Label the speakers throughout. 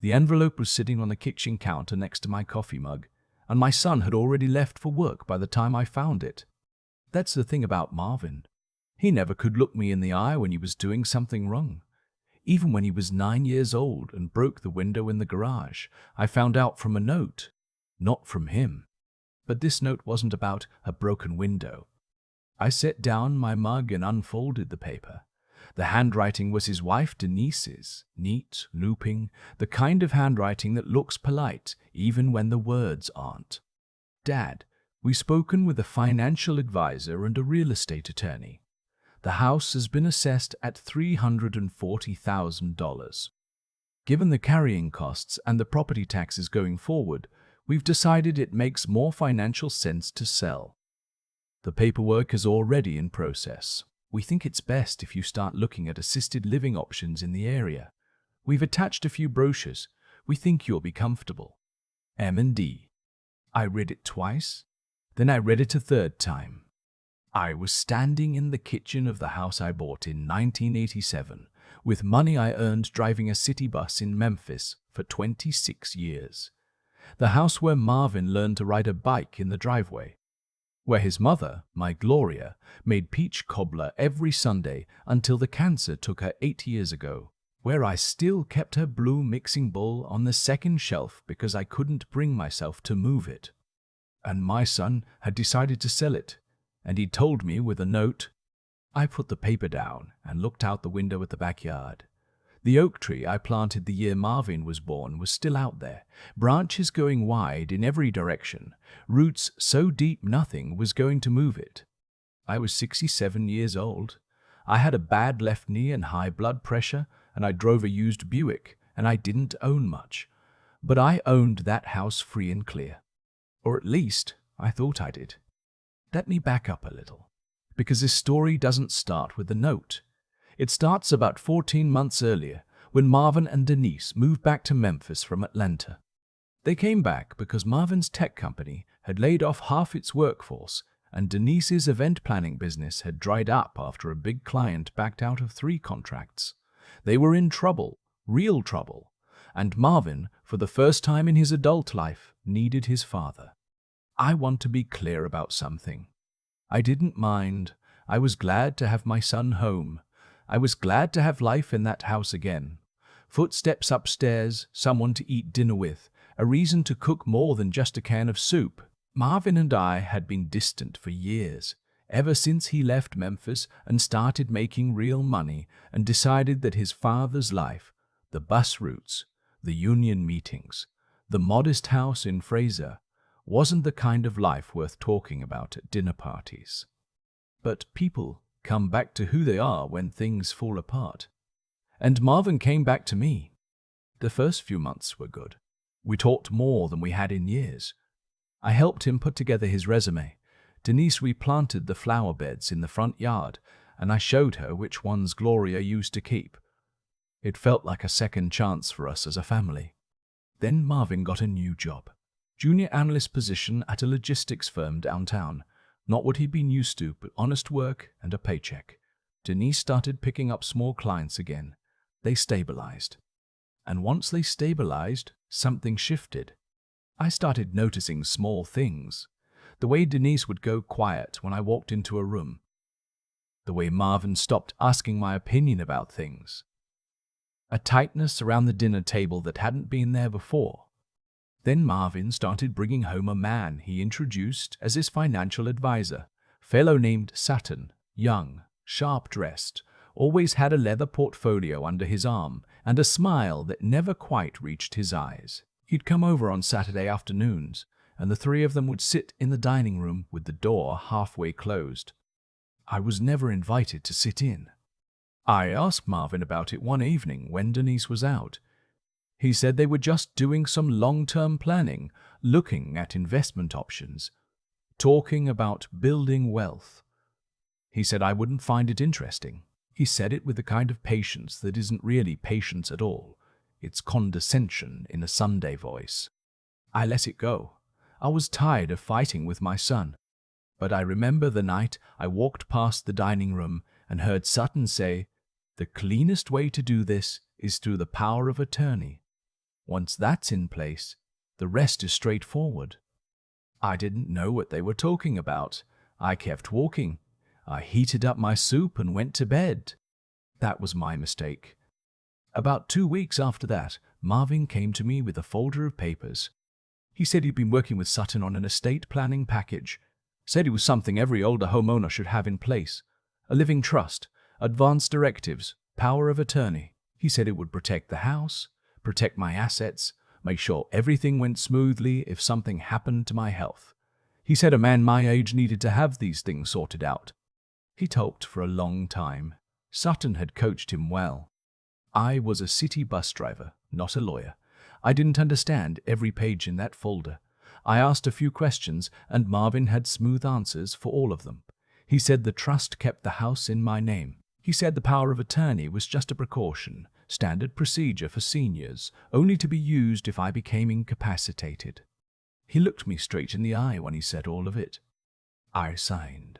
Speaker 1: The envelope was sitting on the kitchen counter next to my coffee mug, and my son had already left for work by the time I found it. That's the thing about Marvin. He never could look me in the eye when he was doing something wrong. Even when he was 9 years old and broke the window in the garage, I found out from a note, not from him. But this note wasn't about a broken window. I set down my mug and unfolded the paper. The handwriting was his wife Denise's, neat, looping, the kind of handwriting that looks polite even when the words aren't. Dad, we've spoken with a financial advisor and a real estate attorney. The house has been assessed at $340,000. Given the carrying costs and the property taxes going forward, we've decided it makes more financial sense to sell. The paperwork is already in process. We think it's best if you start looking at assisted living options in the area. We've attached a few brochures. We think you'll be comfortable. M&D. I read it twice. Then I read it a third time. I was standing in the kitchen of the house I bought in 1987 with money I earned driving a city bus in Memphis for 26 years. The house where Marvin learned to ride a bike in the driveway. Where his mother, my Gloria, made peach cobbler every Sunday until the cancer took her 8 years ago. Where I still kept her blue mixing bowl on the second shelf because I couldn't bring myself to move it. And my son had decided to sell it, and he told me with a note. I put the paper down and looked out the window at the backyard. The oak tree I planted the year Marvin was born was still out there, branches going wide in every direction, roots so deep nothing was going to move it. I was 67 years old. I had a bad left knee and high blood pressure, and I drove a used Buick, and I didn't own much. But I owned that house free and clear. Or at least, I thought I did. Let me back up a little, because this story doesn't start with a note. It starts about 14 months earlier, when Marvin and Denise moved back to Memphis from Atlanta. They came back because Marvin's tech company had laid off half its workforce, and Denise's event planning business had dried up after a big client backed out of 3 contracts. They were in trouble, real trouble, and Marvin, for the first time in his adult life, needed his father. I want to be clear about something. I didn't mind. I was glad to have my son home. I was glad to have life in that house again. Footsteps upstairs, someone to eat dinner with, a reason to cook more than just a can of soup. Marvin and I had been distant for years, ever since he left Memphis and started making real money and decided that his father's life, the bus routes, the union meetings, the modest house in Fraser, wasn't the kind of life worth talking about at dinner parties. But people come back to who they are when things fall apart. And Marvin came back to me. The first few months were good. We talked more than we had in years. I helped him put together his resume. Denise replanted the flower beds in the front yard, and I showed her which ones Gloria used to keep. It felt like a second chance for us as a family. Then Marvin got a new job. Junior analyst position at a logistics firm downtown. Not what he'd been used to, but honest work and a paycheck. Denise started picking up small clients again. They stabilized. And once they stabilized, something shifted. I started noticing small things. The way Denise would go quiet when I walked into a room. The way Marvin stopped asking my opinion about things. A tightness around the dinner table that hadn't been there before. Then Marvin started bringing home a man he introduced as his financial advisor, fellow named Saturn, young, sharp-dressed, always had a leather portfolio under his arm and a smile that never quite reached his eyes. He'd come over on Saturday afternoons, and the 3 of them would sit in the dining room with the door halfway closed. I was never invited to sit in. I asked Marvin about it one evening when Denise was out. He said they were just doing some long-term planning, looking at investment options, talking about building wealth. He said I wouldn't find it interesting. He said it with the kind of patience that isn't really patience at all. It's condescension in a Sunday voice. I let it go. I was tired of fighting with my son. But I remember the night I walked past the dining room and heard Sutton say, "The cleanest way to do this is through the power of attorney." Once that's in place, the rest is straightforward. I didn't know what they were talking about. I kept walking. I heated up my soup and went to bed. That was my mistake. About 2 weeks after that, Marvin came to me with a folder of papers. He said he'd been working with Sutton on an estate planning package. Said it was something every older homeowner should have in place. A living trust, advanced directives, power of attorney. He said it would protect the house, protect my assets, make sure everything went smoothly if something happened to my health. He said a man my age needed to have these things sorted out. He talked for a long time. Sutton had coached him well. I was a city bus driver, not a lawyer. I didn't understand every page in that folder. I asked a few questions, and Marvin had smooth answers for all of them. He said the trust kept the house in my name. He said the power of attorney was just a precaution, standard procedure for seniors, only to be used if I became incapacitated. He looked me straight in the eye when he said all of it. I signed.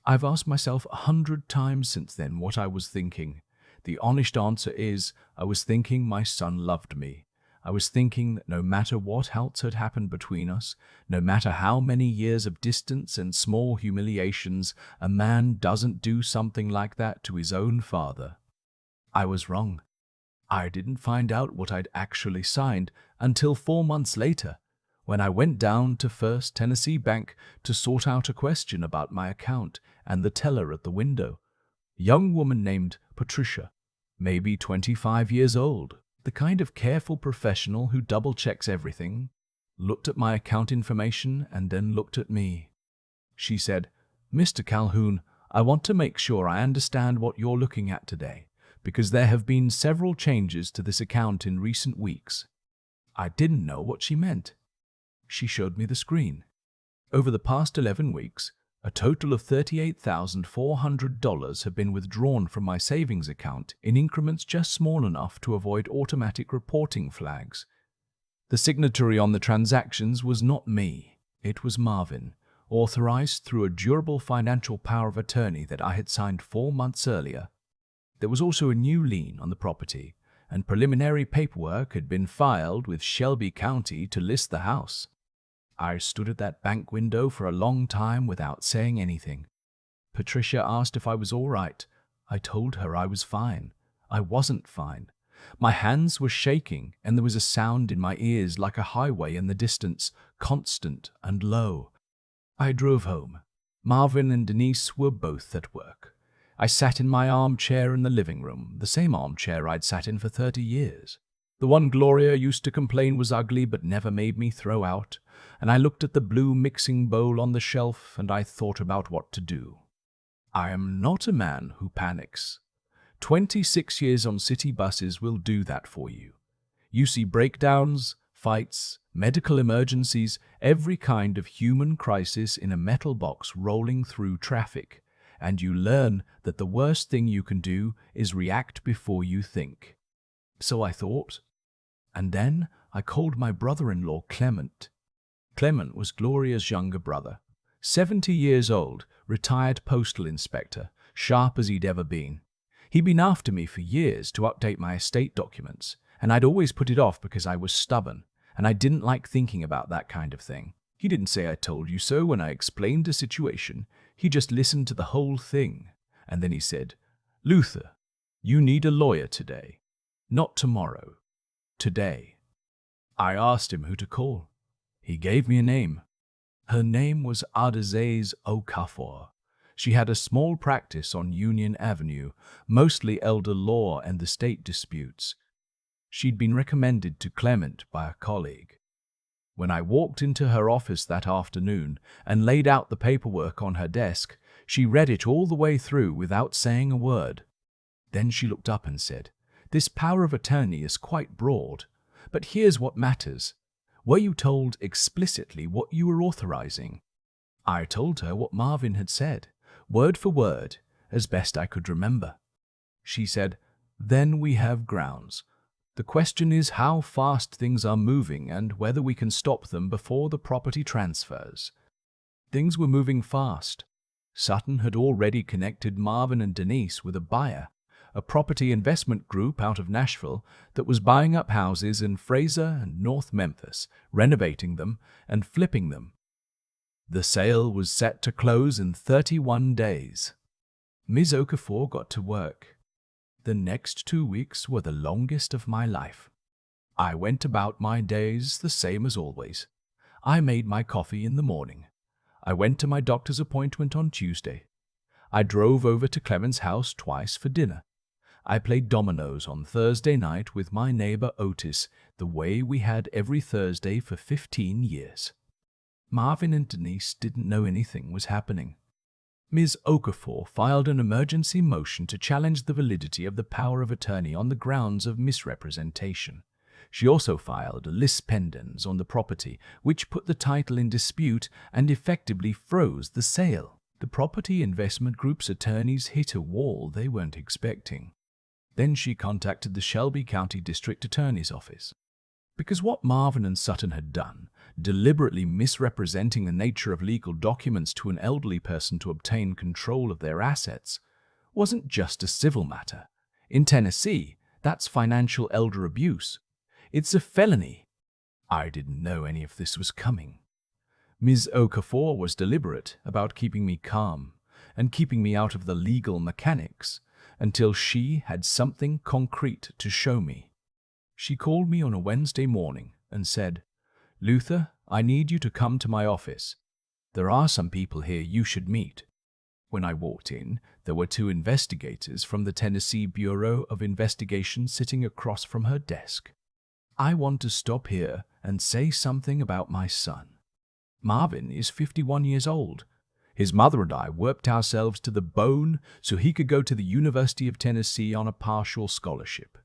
Speaker 1: I've asked myself 100 times since then what I was thinking. The honest answer is, I was thinking my son loved me. I was thinking that no matter what else had happened between us, no matter how many years of distance and small humiliations, a man doesn't do something like that to his own father. I was wrong. I didn't find out what I'd actually signed until 4 months later, when I went down to First Tennessee Bank to sort out a question about my account and the teller at the window. A young woman named Patricia, maybe 25 years old, the kind of careful professional who double-checks everything, looked at my account information and then looked at me. She said, "Mr. Calhoun, I want to make sure I understand what you're looking at today, because there have been several changes to this account in recent weeks." I didn't know what she meant. She showed me the screen. Over the past 11 weeks, a total of $38,400 have been withdrawn from my savings account in increments just small enough to avoid automatic reporting flags. The signatory on the transactions was not me. It was Marvin, authorized through a durable financial power of attorney that I had signed 4 months earlier. There was also a new lien on the property, and preliminary paperwork had been filed with Shelby County to list the house. I stood at that bank window for a long time without saying anything. Patricia asked if I was all right. I told her I was fine. I wasn't fine. My hands were shaking, and there was a sound in my ears like a highway in the distance, constant and low. I drove home. Marvin and Denise were both at work. I sat in my armchair in the living room, the same armchair I'd sat in for 30 years. The one Gloria used to complain was ugly but never made me throw out, and I looked at the blue mixing bowl on the shelf and I thought about what to do. I am not a man who panics. 26 years on city buses will do that for you. You see breakdowns, fights, medical emergencies, every kind of human crisis in a metal box rolling through traffic, and you learn that the worst thing you can do is react before you think. So I thought. And then I called my brother-in-law Clement. Clement was Gloria's younger brother, 70 years old, retired postal inspector, sharp as he'd ever been. He'd been after me for years to update my estate documents, and I'd always put it off because I was stubborn, and I didn't like thinking about that kind of thing. He didn't say I told you so when I explained the situation. He just listened to the whole thing, and then he said, "Luther, you need a lawyer today. Not tomorrow. Today." I asked him who to call. He gave me a name. Her name was Adazaze Okafor. She had a small practice on Union Avenue, mostly elder law and estate disputes. She'd been recommended to Clement by a colleague. When I walked into her office that afternoon and laid out the paperwork on her desk, she read it all the way through without saying a word. Then she looked up and said, "This power of attorney is quite broad, but here's what matters. Were you told explicitly what you were authorizing?" I told her what Marvin had said, word for word, as best I could remember. She said, "Then we have grounds. The question is how fast things are moving and whether we can stop them before the property transfers." Things were moving fast. Sutton had already connected Marvin and Denise with a buyer. a property investment group out of Nashville that was buying up houses in Fraser and North Memphis, renovating them and flipping them. The sale was set to close in 31 days. Ms. Okafor got to work. The next 2 weeks were the longest of my life. I went about my days the same as always. I made my coffee in the morning. I went to my doctor's appointment on Tuesday. I drove over to Clement's house twice for dinner. I played dominoes on Thursday night with my neighbor Otis, the way we had every Thursday for 15 years. Marvin and Denise didn't know anything was happening. Ms. Okafor filed an emergency motion to challenge the validity of the power of attorney on the grounds of misrepresentation. She also filed a lis pendens on the property, which put the title in dispute and effectively froze the sale. The property investment group's attorneys hit a wall they weren't expecting. Then she contacted the Shelby County District Attorney's Office. Because what Marvin and Sutton had done, deliberately misrepresenting the nature of legal documents to an elderly person to obtain control of their assets, wasn't just a civil matter. In Tennessee, that's financial elder abuse. It's a felony. I didn't know any of this was coming. Ms. Okafor was deliberate about keeping me calm and keeping me out of the legal mechanics until she had something concrete to show me. She called me on a Wednesday morning and said, "Luther, I need you to come to my office. There are some people here you should meet." When I walked in, there were 2 investigators from the Tennessee Bureau of Investigation sitting across from her desk. "I want to stop here and say something about my son. Marvin is 51 years old. His mother and I worked ourselves to the bone so he could go to the University of Tennessee on a partial scholarship.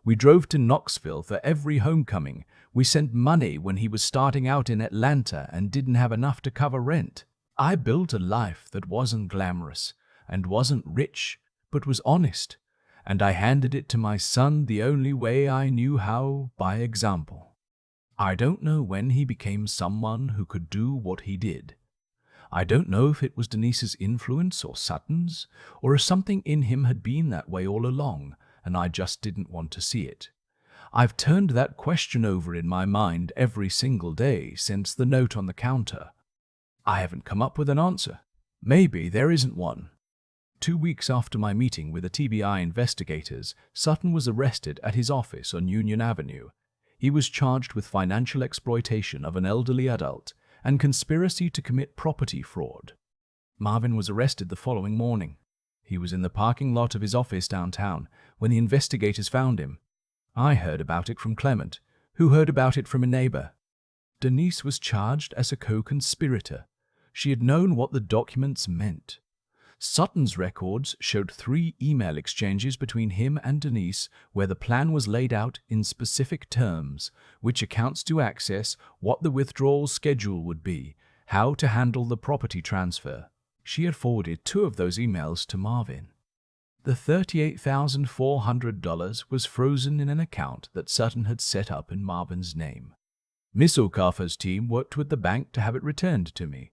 Speaker 1: We drove to Knoxville for every homecoming. We sent money when he was starting out in Atlanta and didn't have enough to cover rent. I built a life that wasn't glamorous and wasn't rich, but was honest, and I handed it to my son the only way I knew how, by example. I don't know when he became someone who could do what he did. I don't know if it was Denise's influence or Sutton's, or if something in him had been that way all along, and I just didn't want to see it. I've turned that question over in my mind every single day since the note on the counter. I haven't come up with an answer. Maybe there isn't one." 2 weeks after my meeting with the TBI investigators, Sutton was arrested at his office on Union Avenue. He was charged with financial exploitation of an elderly adult and conspiracy to commit property fraud. Marvin was arrested the following morning. He was in the parking lot of his office downtown when the investigators found him. I heard about it from Clement, who heard about it from a neighbor. Denise was charged as a co-conspirator. She had known what the documents meant. Sutton's records showed 3 email exchanges between him and Denise where the plan was laid out in specific terms, which accounts to access, what the withdrawal schedule would be, how to handle the property transfer. She had forwarded 2 of those emails to Marvin. The $38,400 was frozen in an account that Sutton had set up in Marvin's name. Miss Okafor's team worked with the bank to have it returned to me.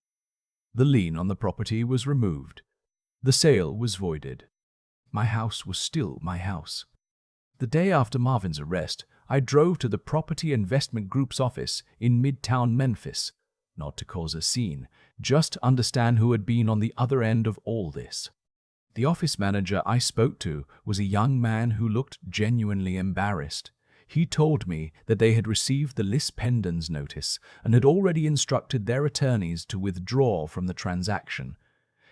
Speaker 1: The lien on the property was removed. The sale was voided. My house was still my house. The day after Marvin's arrest, I drove to the Property Investment Group's office in Midtown Memphis, not to cause a scene, just to understand who had been on the other end of all this. The office manager I spoke to was a young man who looked genuinely embarrassed. He told me that they had received the lis pendens notice and had already instructed their attorneys to withdraw from the transaction.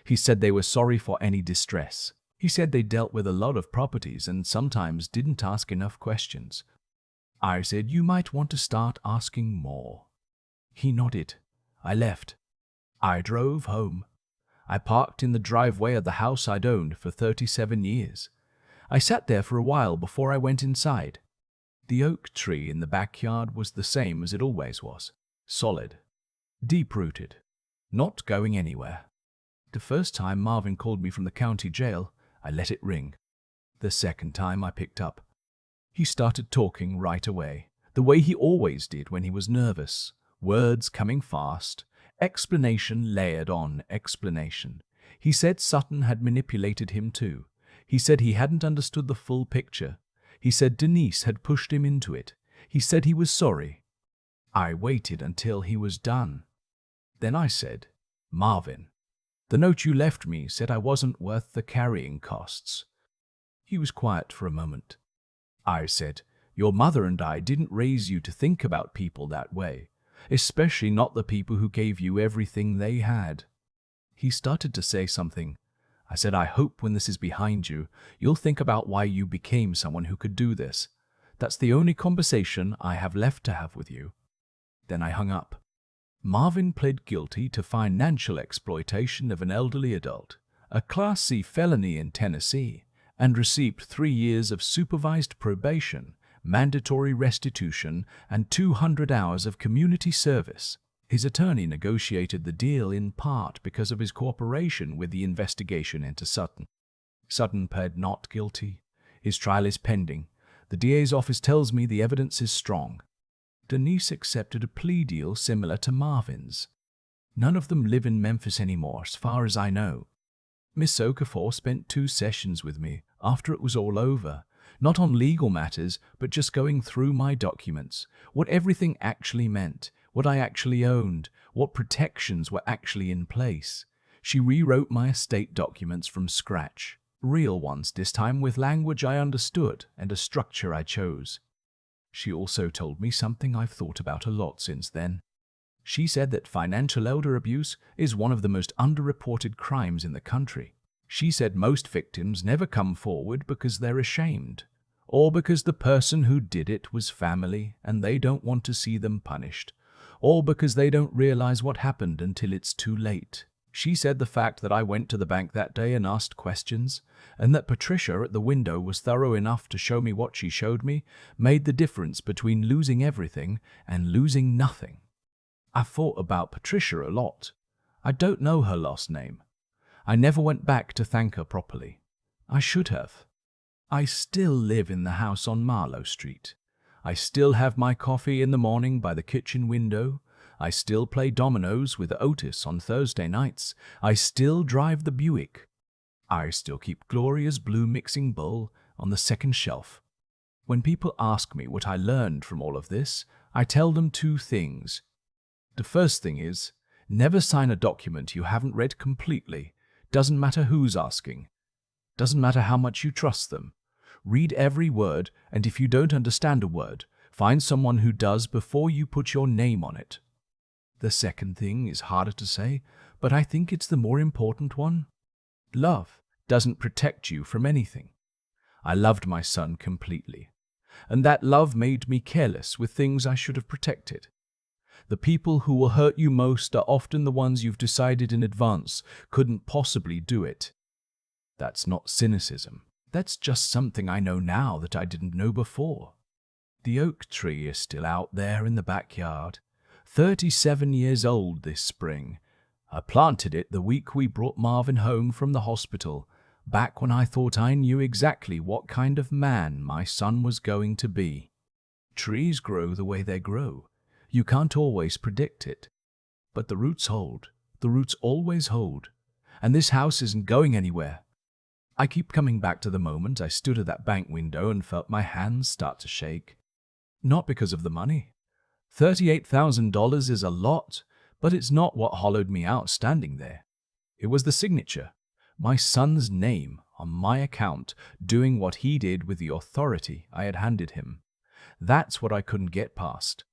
Speaker 1: He said they were sorry for any distress. He said they dealt with a lot of properties and sometimes didn't ask enough questions. I said, "You might want to start asking more." He nodded. I left. I drove home. I parked in the driveway of the house I'd owned for 37 years. I sat there for a while before I went inside. The oak tree in the backyard was the same as it always was. Solid. Deep-rooted. Not going anywhere. The first time Marvin called me from the county jail, I let it ring. The second time I picked up. He started talking right away, the way he always did when he was nervous. Words coming fast, explanation layered on explanation. He said Sutton had manipulated him too. He said he hadn't understood the full picture. He said Denise had pushed him into it. He said he was sorry. I waited until he was done. Then I said, "Marvin, the note you left me said I wasn't worth the carrying costs." He was quiet for a moment. I said, "Your mother and I didn't raise you to think about people that way, especially not the people who gave you everything they had." He started to say something. I said, "I hope when this is behind you, you'll think about why you became someone who could do this. That's the only conversation I have left to have with you." Then I hung up. Marvin pled guilty to financial exploitation of an elderly adult, a Class C felony in Tennessee, and received 3 years of supervised probation, mandatory restitution, and 200 hours of community service. His attorney negotiated the deal in part because of his cooperation with the investigation into Sutton. Sutton pled not guilty. His trial is pending. The DA's office tells me the evidence is strong. Denise accepted a plea deal similar to Marvin's. None of them live in Memphis anymore, as far as I know. Miss Okafor spent 2 sessions with me after it was all over, not on legal matters, but just going through my documents, what everything actually meant, what I actually owned, what protections were actually in place. She rewrote my estate documents from scratch, real ones this time, with language I understood and a structure I chose. She also told me something I've thought about a lot since then. She said that financial elder abuse is one of the most underreported crimes in the country. She said most victims never come forward because they're ashamed, or because the person who did it was family and they don't want to see them punished, or because they don't realize what happened until it's too late. She said the fact that I went to the bank that day and asked questions, and that Patricia at the window was thorough enough to show me what she showed me, made the difference between losing everything and losing nothing. I thought about Patricia a lot. I don't know her last name. I never went back to thank her properly. I should have. I still live in the house on Marlowe Street. I still have my coffee in the morning by the kitchen window. I still play dominoes with Otis on Thursday nights. I still drive the Buick. I still keep Gloria's blue mixing bowl on the second shelf. When people ask me what I learned from all of this, I tell them 2 things. The first thing is, never sign a document you haven't read completely. Doesn't matter who's asking. Doesn't matter how much you trust them. Read every word, and if you don't understand a word, find someone who does before you put your name on it. The second thing is harder to say, but I think it's the more important one. Love doesn't protect you from anything. I loved my son completely, and that love made me careless with things I should have protected. The people who will hurt you most are often the ones you've decided in advance couldn't possibly do it. That's not cynicism. That's just something I know now that I didn't know before. The oak tree is still out there in the backyard, 37 years old this spring. I planted it the week we brought Marvin home from the hospital, back when I thought I knew exactly what kind of man my son was going to be. Trees grow the way they grow. You can't always predict it. But the roots hold. The roots always hold. And this house isn't going anywhere. I keep coming back to the moment I stood at that bank window and felt my hands start to shake. Not because of the money. $38,000 is a lot, but it's not what hollowed me out standing there. It was the signature, my son's name on my account, doing what he did with the authority I had handed him. That's what I couldn't get past.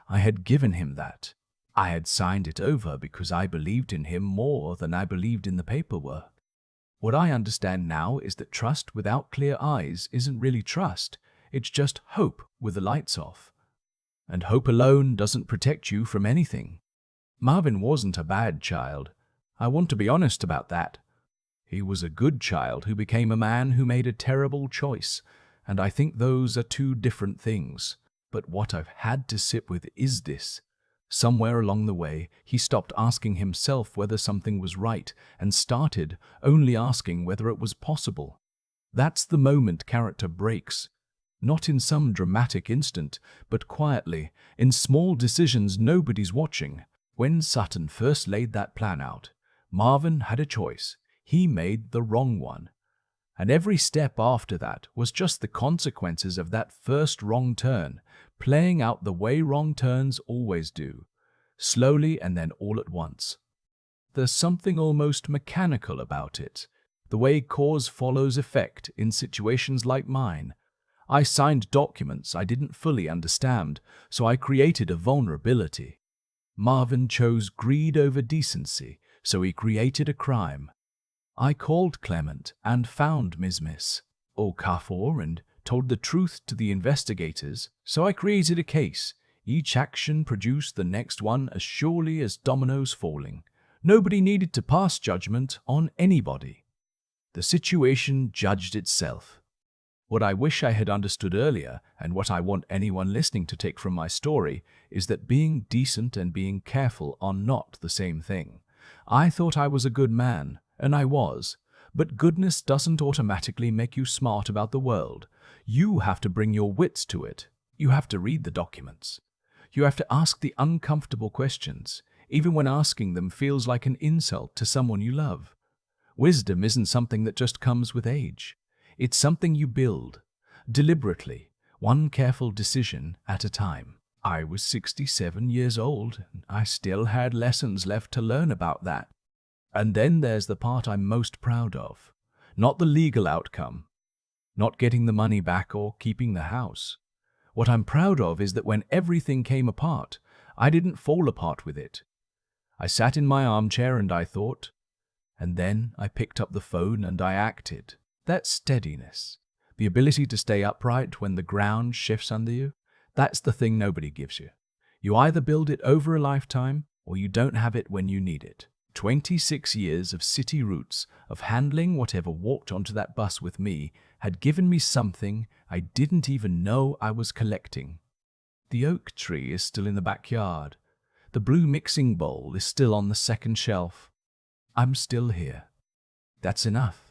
Speaker 1: I had given him that. I had signed it over because I believed in him more than I believed in the paperwork. What I understand now is that trust without clear eyes isn't really trust. It's just hope with the lights off. And hope alone doesn't protect you from anything. Marvin wasn't a bad child. I want to be honest about that. He was a good child who became a man who made a terrible choice, and I think those are 2 different things. But what I've had to sit with is this. Somewhere along the way, he stopped asking himself whether something was right and started only asking whether it was possible. That's the moment character breaks. Not in some dramatic instant, but quietly, in small decisions nobody's watching. When Sutton first laid that plan out, Marvin had a choice. He made the wrong one. And every step after that was just the consequences of that first wrong turn, playing out the way wrong turns always do, slowly and then all at once. There's something almost mechanical about it, the way cause follows effect in situations like mine. I signed documents I didn't fully understand, so I created a vulnerability. Marvin chose greed over decency, so he created a crime. I called Clement and found Miss Okafor and told the truth to the investigators, so I created a case. Each action produced the next one as surely as dominoes falling. Nobody needed to pass judgment on anybody. The situation judged itself. What I wish I had understood earlier, and what I want anyone listening to take from my story, is that being decent and being careful are not the same thing. I thought I was a good man, and I was, but goodness doesn't automatically make you smart about the world. You have to bring your wits to it. You have to read the documents. You have to ask the uncomfortable questions, even when asking them feels like an insult to someone you love. Wisdom isn't something that just comes with age. It's something you build, deliberately, one careful decision at a time. I was 67 years old, and I still had lessons left to learn about that. And then there's the part I'm most proud of. Not the legal outcome, not getting the money back or keeping the house. What I'm proud of is that when everything came apart, I didn't fall apart with it. I sat in my armchair and I thought, and then I picked up the phone and I acted. That steadiness, the ability to stay upright when the ground shifts under you, that's the thing nobody gives you. You either build it over a lifetime or you don't have it when you need it. 26 years of city roots, of handling whatever walked onto that bus with me, had given me something I didn't even know I was collecting. The oak tree is still in the backyard. The blue mixing bowl is still on the second shelf. I'm still here. That's enough.